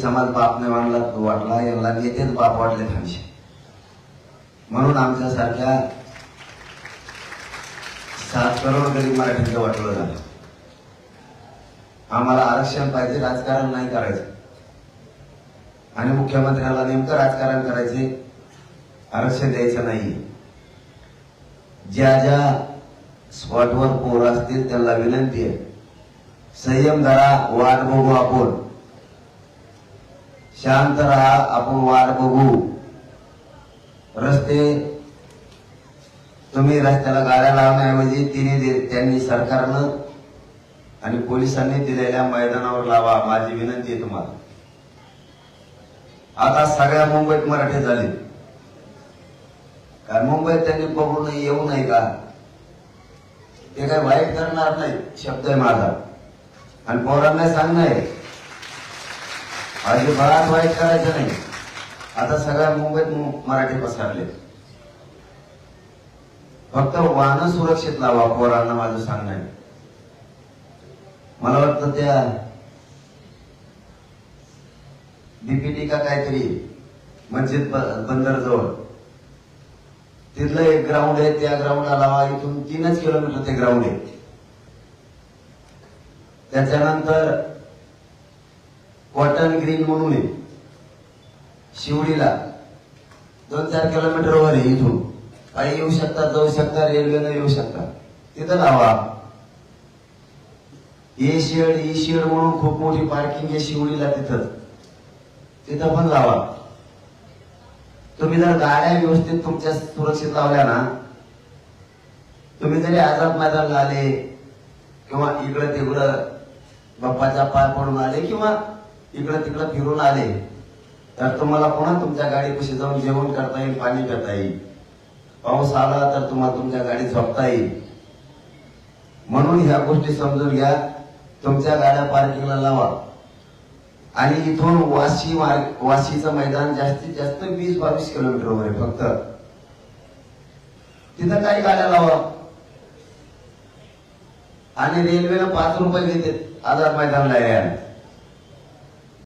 समाज बाप नाही वाटला, यांना नेतेच बाप वाटले खानशे. म्हणून आमच्यासारख्या 7 करोड गरीब मराठ्यांचं वाटलं झालं. आम्हाला आरक्षण पाहिजे, राजकारण नाही करायचं. आणि मुख्यमंत्र्याला नेमकं राजकारण करायचे, आरक्षण द्यायचं नाही. ज्या ज्या स्पॉटवर पोर असतील त्यांना विनंती आहे, संयम धरा, वाट बघू आपण, शांत राहा, आपण वाट बघू. रस्ते तुम्ही रस्त्याला गाड्या लावण्याऐवजी त्यांनी सरकारनं आणि पोलिसांनी दिलेल्या मैदानावर लावा, माझी विनंती आहे तुम्हाला. आता सगळ्या मुंबईत मराठी झाले, कारण मुंबईत त्यांनी बघून येऊ नये का, ते काही वाईट करणार नाही, शब्द आहे माझा. आणि पोरांना सांगणार अजिबात वाईट करायचं नाही. आता सगळ्या मुंबईत मराठी पसरले, फक्त वाहन सुरक्षित लावा, पोरांना माझं सांगणं आहे. मला वाटतं त्या बीपीटी का काहीतरी मस्जिद बंदर जवळ तिथलं एक ग्राउंड आहे, त्या ग्राउंडला लावा. इथून 3 किलोमीटर ते ग्राउंड आहे. त्याच्यानंतर कॉटन ग्रीन म्हणून आहे शिवडीला, 2-4 किलोमीटर वर आहे. इथून काही येऊ शकतात, जाऊ शकतात, रेल्वेनं येऊ शकतात, तिथं लावा. ए शेड म्हणून खूप मोठी पार्किंग आहे शिवडीला, तिथं पण लावा. तुम्ही जर गाड्या व्यवस्थित तुमच्या सुरक्षित लावल्या ना, तुम्ही जरी आझाद मैदानला आले किंवा इकडं तिकडं बाप्पाच्या पाय पडून आले किंवा इकडं तिकडं फिरून आले, तर तुम्हाला पुन्हा तुमच्या गाडीपाशी जाऊन जेवण करता येईल, पाणी पिता येईल. पाऊस आला तर तुम्हाला तुमच्या गाडीत झोपता येईल. म्हणून ह्या गोष्टी समजून घ्या. तुमच्या गाड्या पार्किंगला लावा. आणि इथून वाशीचं मैदान जास्तीत जास्त 20-22 किलोमीटरवर आहे फक्त, तिथं काही गाड्या लावा. आणि रेल्वेनं 5 रुपये घेते आझाद मैदानला यायला.